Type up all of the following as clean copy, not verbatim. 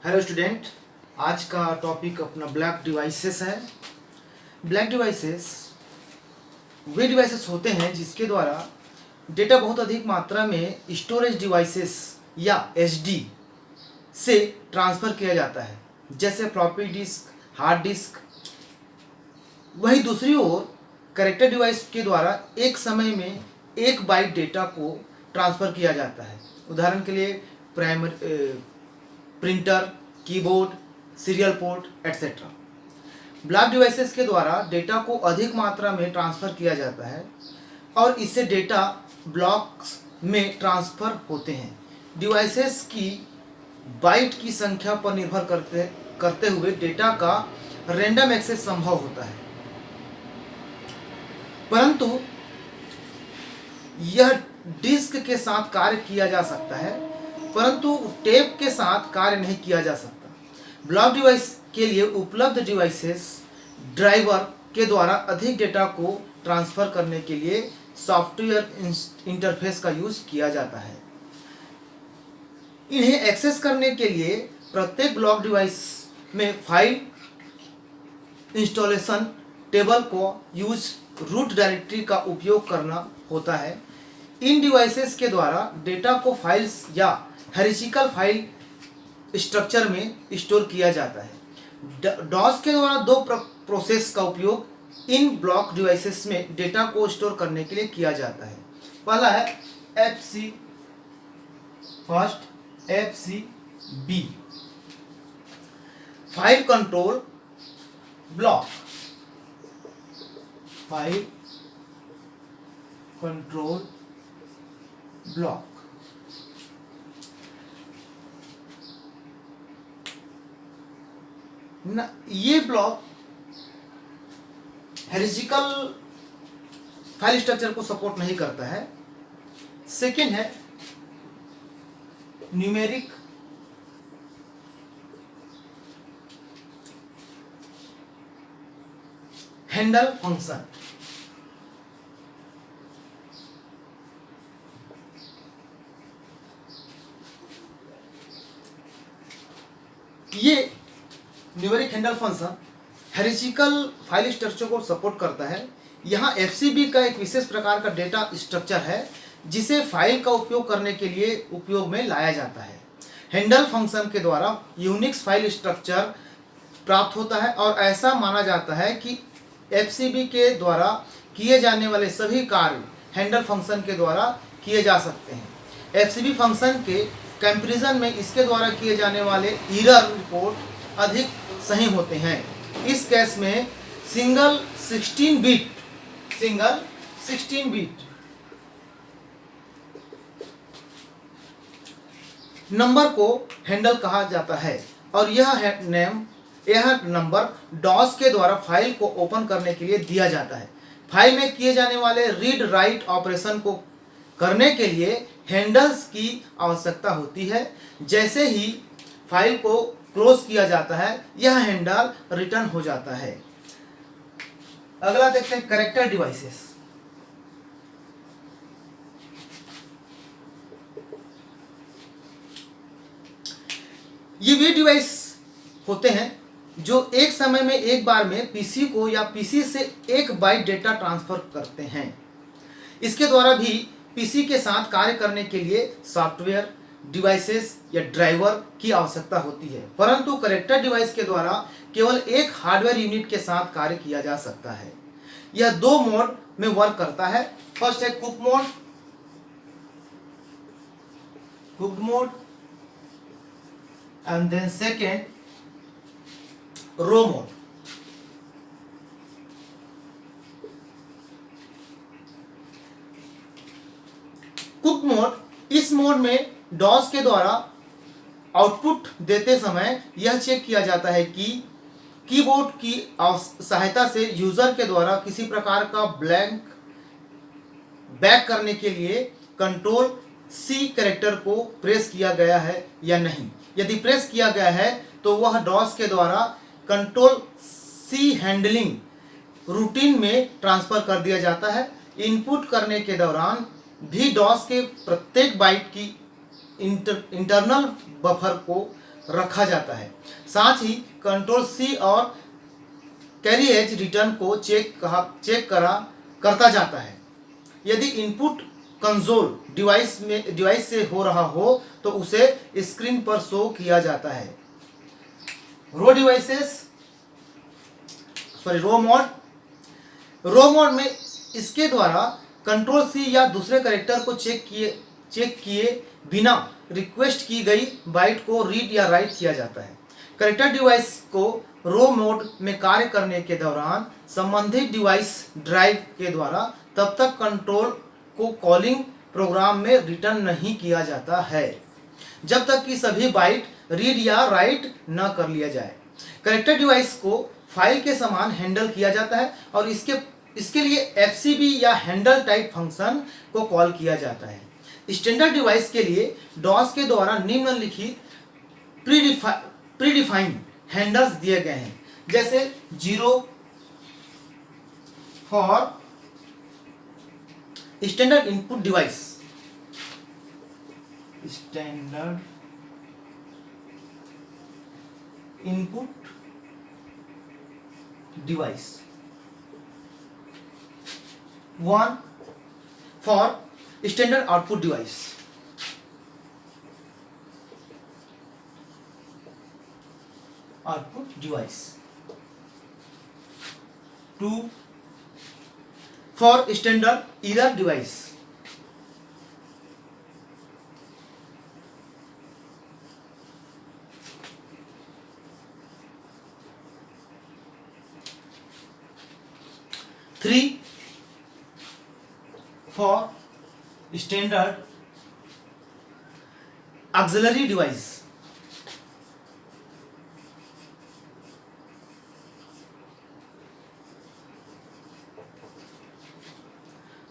Hello student, आज का topic अपना ब्लैक डिवाइसेस है। ब्लैक डिवाइसेस वे डिवाइसेस होते हैं जिसके द्वारा डेटा बहुत अधिक मात्रा में स्टोरेज डिवाइसेस या एसडी से ट्रांसफ़र किया जाता है, जैसे फ्लॉपी डिस्क, हार्ड डिस्क। वहीं दूसरी ओर कैरेक्टर डिवाइस के द्वारा एक समय में 1 बाइट डेटा को ट्रांसफ़र किया जाता है। उदाहरण के लिए printer, keyboard, serial port etcetera. Block devices के द्वारा डेटा को अधिक मात्रा में ट्रांसफ़र किया जाता है और इससे डेटा ब्लॉक्स में ट्रांसफ़र होते हैं। डिवाइसेस की बाइट की संख्या पर निर्भर करते हुए डेटा का रैंडम एक्सेस संभव होता है, परंतु यह डिस्क के साथ कार्य किया जा सकता है, परंतु टेप के साथ कार्य नहीं किया जा सकता। ब्लॉक डिवाइस के लिए उपलब्ध डिवाइसेस ड्राइवर के द्वारा अधिक डेटा को ट्रांसफ़र करने के लिए सॉफ्टवेयर इंटरफेस का यूज़ किया जाता है। इन्हें एक्सेस करने के लिए प्रत्येक ब्लॉक डिवाइस में फाइल इंस्टॉलेशन टेबल को यूज रूट डायरेक्टरी का उपयोग करना होता है। इन डिवाइसेस के द्वारा डेटा को फाइल्स या हायरार्किकल फाइल स्ट्रक्चर में स्टोर किया जाता है। डॉस के द्वारा दो प्रोसेस का उपयोग इन ब्लॉक डिवाइसेस में डेटा को स्टोर करने के लिए किया जाता है। पहला है FC first, FCB, file control block. File control block ना, ये ब्लॉक हायरार्किकल फाइल स्ट्रक्चर को सपोर्ट नहीं करता है। सेकेंड है न्यूमेरिक हैंडल फंक्शन। ये numeric handle function hierarchical file structure को सपोर्ट करता है। यहाँ एफसीबी का एक विशेष प्रकार का डेटा स्ट्रक्चर है जिसे फाइल का उपयोग करने के लिए उपयोग में लाया जाता है। हैंडल फंक्शन के द्वारा यूनिक्स फाइल स्ट्रक्चर प्राप्त होता है और ऐसा माना जाता है कि एफसीबी के द्वारा किए जाने वाले सभी कार्य हैंडल फंक्शन के द्वारा किए जा सकते हैं। एफसीबी फंक्शन के कंपैरिजन में इसके द्वारा किए जाने वाले एरर रिपोर्ट अधिक सही होते हैं। इस केस में सिंगल 16 बिट नंबर को हैंडल कहा जाता है और यह नंबर डॉस के द्वारा फाइल को ओपन करने के लिए दिया जाता है। फाइल में किए जाने वाले रीड राइट ऑपरेशन को करने के लिए हैंडल्स की आवश्यकता होती है। जैसे ही फाइल को क्लोज किया जाता है यह हैंडल रिटर्न हो जाता है। अगला देखते हैं कैरेक्टर डिवाइसेस। ये वे डिवाइस होते हैं जो एक समय में एक बार में पीसी को या पीसी से 1 बाइट डेटा ट्रांसफर करते हैं। इसके द्वारा भी पीसी के साथ कार्य करने के लिए सॉफ्टवेयर डिवाइसेस या ड्राइवर की आवश्यकता होती है, परंतु कैरेक्टर डिवाइस के द्वारा केवल एक हार्डवेयर यूनिट के साथ कार्य किया जा सकता है। यह 2 मोड में वर्क करता है। फर्स्ट है cook mode and then second raw mode. Cook mode, इस मोड में डॉस के द्वारा आउटपुट देते समय यह चेक किया जाता है कि कीबोर्ड की सहायता से यूजर के द्वारा किसी प्रकार का ब्लैंक बैक करने के लिए कंट्रोल सी कैरेक्टर को प्रेस किया गया है या नहीं। यदि प्रेस किया गया है तो वह डॉस के द्वारा कंट्रोल सी हैंडलिंग रूटीन में ट्रांसफर कर दिया जाता है। इनपुट करने के दौरान भी डॉस के प्रत्येक बाइट की इंटरनल बफर को रखा जाता है। साथ ही कंट्रोल सी और कैरी एज रिटर्न को चेक करता जाता है। यदि इनपुट कंसोल डिवाइस से हो रहा हो तो उसे स्क्रीन पर शो किया जाता है। रो मोड में इसके द्वारा कंट्रोल सी या दूसरे कैरेक्टर को चेक किए बिना रिक्वेस्ट की गई बाइट को रीड या राइट किया जाता है। कैरेक्टर डिवाइस को रो मोड में कार्य करने के दौरान संबंधित डिवाइस ड्राइव के द्वारा तब तक कंट्रोल को कॉलिंग प्रोग्राम में रिटर्न नहीं किया जाता है जब तक कि सभी बाइट रीड या राइट न कर लिया जाए। कैरेक्टर डिवाइस को फाइल के समान हैंडल किया जाता है और इसके लिए एफसीबी या हैंडल टाइप फंक्शन को कॉल किया जाता है। स्टैंडर्ड डिवाइस के लिए डॉस के द्वारा निम्नलिखित प्रीडिफाइंड हैंडल्स दिए गए हैं, जैसे 0 for standard input device, standard input device, 1 for standard output device, device 2 for standard error device, 3 for standard auxiliary device,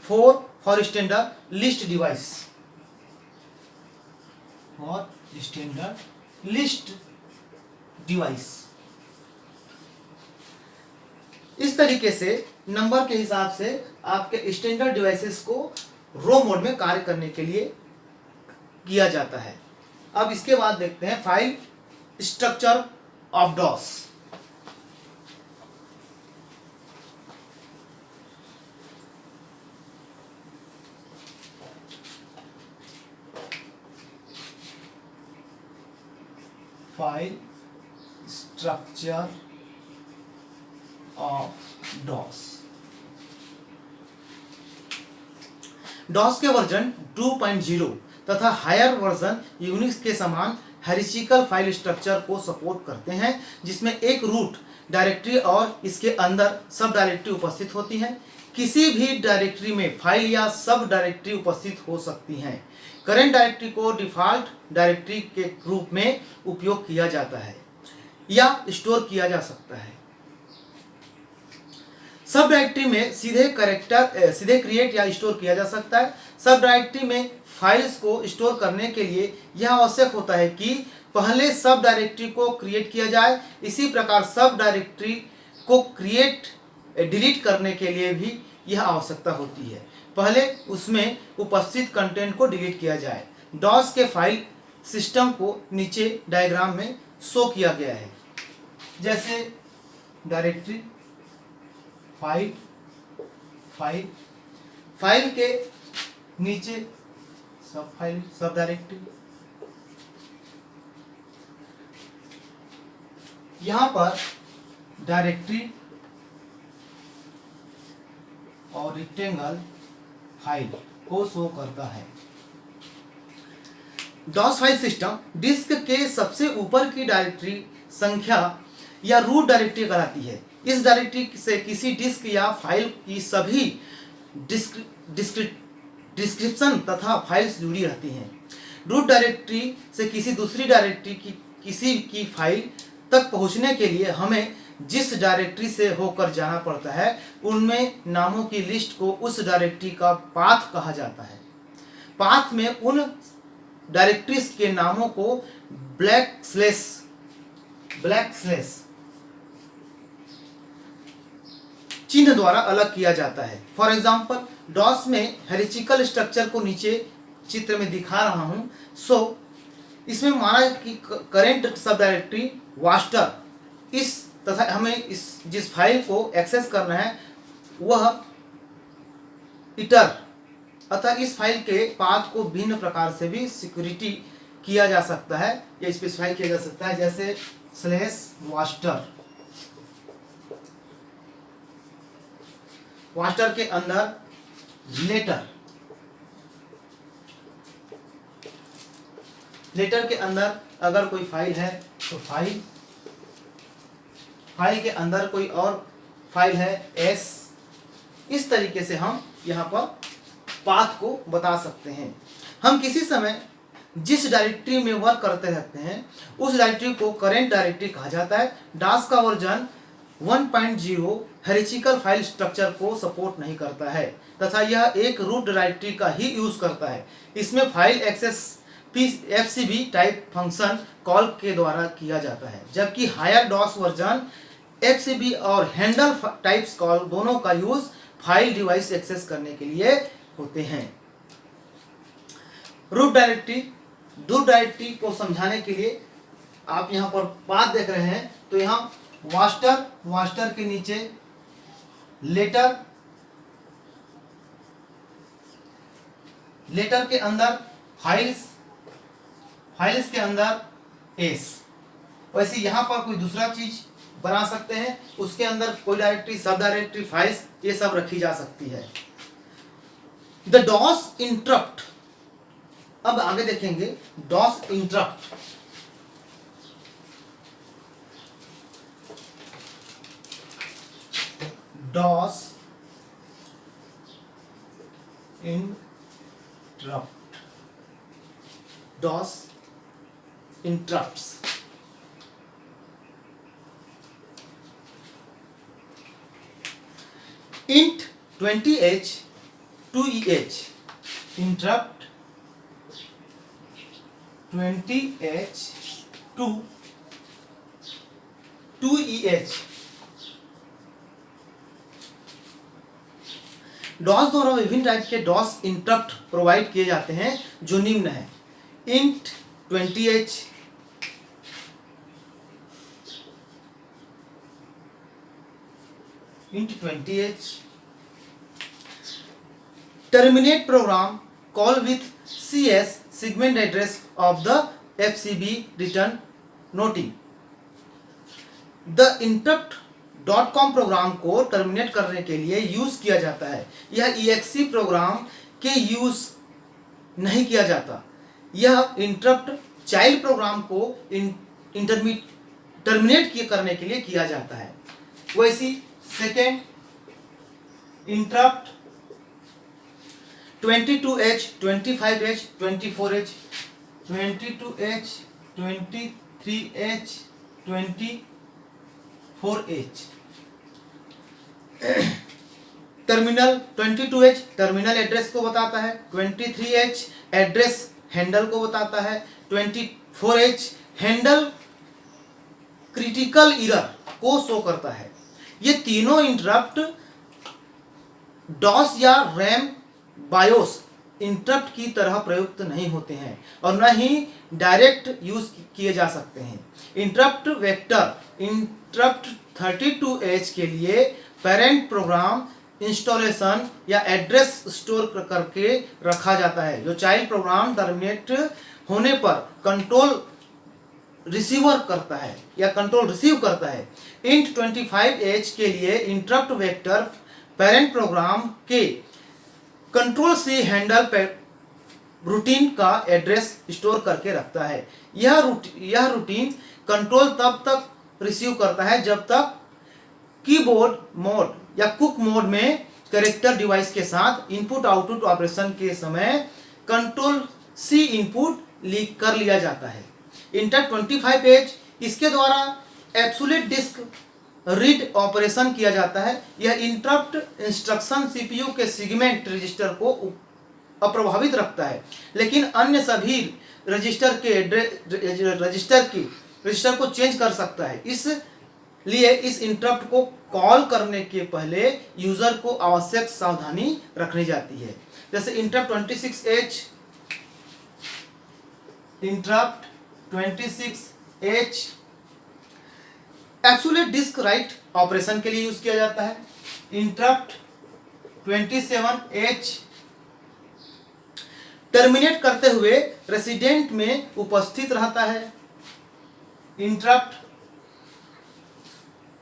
4 for standard list device, इस तरीके से नंबर के हिसाब से आपके स्टैंडर्ड डिवाइसेस को रो मोड में कार्य करने के लिए किया जाता है। अब इसके बाद देखते हैं file structure of DOS. File structure of DOS. DOS के वर्जन 2.0 तथा हायर वर्जन यूनिक्स के समान हायरार्किकल फाइल स्ट्रक्चर को सपोर्ट करते हैं, जिसमें एक रूट डायरेक्टरी और इसके अंदर सब डायरेक्टरी उपस्थित होती हैं। किसी भी डायरेक्टरी में फाइल या सब डायरेक्टरी उपस्थित हो सकती हैं। करंट डायरेक्टरी को डिफॉल्ट डायरेक्टरी के रूप में उपयोग किया जाता है या स्टोर किया जा सकता है। सब डायरेक्टरी में सीधे क्रिएट या स्टोर किया जा सकता है। सब डायरेक्टरी में फाइल्स को स्टोर करने के लिए यह आवश्यक होता है कि पहले सब डायरेक्टरी को क्रिएट किया जाए। इसी प्रकार सब डायरेक्टरी को डिलीट करने के लिए भी यह आवश्यकता होती है। पहले उसमें उपस्थित कंटेंट को डिलीट किया जाए। डॉस के फाइल सिस्टम को नीचे डायग्राम में शो किया गया है, जैसे डायरेक्टरी फाइल के नीचे सब डायरेक्टरी। यहां पर डायरेक्टरी और रेक्टेंगल फाइल को शो करता है। डॉस फाइल सिस्टम डिस्क के सबसे ऊपर की डायरेक्टरी संख्या या रूट डायरेक्टरी कहलाती है। इस डायरेक्टरी से किसी डिस्क या फाइल की सभी डिस्क्रिप्शन तथा फाइल्स जुड़ी रहती हैं। रूट डायरेक्टरी से किसी दूसरी डायरेक्टरी की किसी की फाइल तक पहुंचने के लिए हमें जिस डायरेक्टरी से होकर जाना पड़ता है, उनमें नामों की लिस्ट को उस डायरेक्टरी का पाथ कहा जाता है। पाथ में उन डायरेक्टरीज के नामों को ब्लैक स्लैश चिन्ह द्वारा अलग किया जाता है। फॉर एग्जाम्पल, डॉस में हायरार्किकल स्ट्रक्चर को नीचे चित्र में दिखा रहा हूं। सो इसमें माना कि करेंट सब डायरेक्टरी वास्टर इस तथा हमें इस जिस फाइल को एक्सेस करना है वह इटर अतः इस फाइल के पाथ को भिन्न प्रकार से भी सिक्योरिटी किया जा सकता है या स्पेसिफाई किया जा सकता है, जैसे /master मास्टर के अंदर लेटर के अंदर अगर कोई फाइल है तो फाइल के अंदर कोई और फाइल है एस। इस तरीके से हम यहाँ पर पाथ को बता सकते हैं। हम किसी समय जिस डायरेक्टरी में वर्क करते रहते हैं उस डायरेक्टरी को करेंट डायरेक्टरी कहा जाता है। डास का वर्जन 1.0 हेरिचिकल फाइल स्ट्रक्चर को सपोर्ट नहीं करता है तथा यह एक रूट डायरेक्टरी का ही यूज करता है। इसमें file access FCB type function call के द्वारा किया जाता है, जबकि हायर डॉस वर्जन FCB और हैंडल टाइप्स कॉल दोनों का यूज फाइल डिवाइस एक्सेस करने के लिए होते हैं। रूट डायरेक्टरी को समझाने के लिए आप यहाँ पर पाथ देख रहे हैं, तो यहाँ मास्टर के नीचे लेटर के अंदर फाइल्स के अंदर एस। वैसे यहाँ पर कोई दूसरा चीज बना सकते हैं, उसके अंदर कोई डायरेक्टरी, सब डायरेक्टरी, फाइल्स ये सब रखी जा सकती है। द डॉस इंटरप्ट, अब आगे देखेंगे DOS interrupt. DOS interrupts int 20h 2eh interrupt 20h to 2eh। DOS द्वारा विभिन्न टाइप के डॉस इंटरप्ट प्रोवाइड किए जाते हैं जो निम्न है। int 20h terminate program call with CS segment address of the FCB return noting। the interrupt.com program को टर्मिनेट करने के लिए यूज किया जाता है। यह exe प्रोग्राम के यूज नहीं किया जाता। यह इंटरप्ट चाइल्ड प्रोग्राम को टर्मिनेट करने के लिए किया जाता है। वैसी second interrupt 22h 25h 24h 22h 23h 24h। Terminal 22h terminal address को बताता है, 23h एड्रेस हैंडल को बताता है, 24h हैंडल क्रिटिकल एरर को शो करता है। ये तीनों इंटरप्ट डॉस या रैम बायोस इंटरप्ट की तरह प्रयुक्त नहीं होते हैं और न ही डायरेक्ट यूज किए जा सकते हैं। इंटरप्ट वेक्टर इंटरप्ट 32h के लिए पेरेंट प्रोग्राम इंस्टॉलेशन या एड्रेस स्टोर करके रखा जाता है, जो चाइल्ड प्रोग्राम टर्मिनेट होने पर कंट्रोल रिसीवर करता है या कंट्रोल रिसीव करता है। int 25h के लिए इंटरप्ट वेक्टर पेरेंट प्रोग्राम के कंट्रोल से हैंडल रूटीन का एड्रेस स्टोर करके रखता है। यह रूटीन कंट्रोल तब तक रिसीव करता है जब तक कीबोर्ड मोड या कुक मोड में कैरेक्टर डिवाइस के साथ इनपुट आउटपुट ऑपरेशन के समय कंट्रोल C इनपुट कर लिया जाता है। इंटर 25H इसके द्वारा एब्सोल्यूट डिस्क रीड ऑपरेशन किया जाता है। यह इंटरप्ट इंस्ट्रक्शन सीपीयू के सेगमेंट रजिस्टर को अप्रभावित रखता है, लेकिन अन्य सभी रजिस्टर को चेंज कर सकता है। इसलिए इस इंटरप्ट को कॉल करने के पहले यूजर को आवश्यक सावधानी रखनी जाती है। जैसे interrupt 26H interrupt 26H absolute disk write operation के लिए यूज किया जाता है। इंटरप्ट 27H टर्मिनेट करते हुए रेसिडेंट में उपस्थित रहता है। Interrupt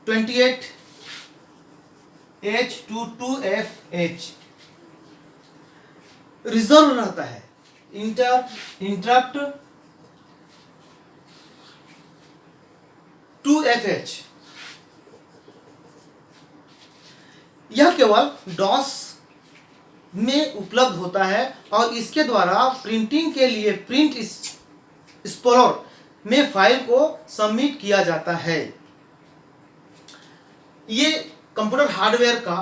28H to 2FH reserve रहता है। इंटरप्ट 2FH यह केवल डॉस में उपलब्ध होता है और इसके द्वारा प्रिंटिंग के लिए प्रिंट एक्सप्लोरर में फाइल को सबमिट किया जाता है। ये कंप्यूटर हार्डवेयर का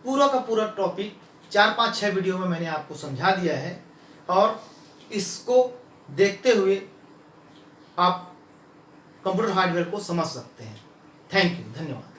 पूरा टॉपिक 4-5-6 वीडियो में मैंने आपको समझा दिया है और इसको देखते हुए आप कंप्यूटर हार्डवेयर को समझ सकते हैं। थैंक यू, धन्यवाद।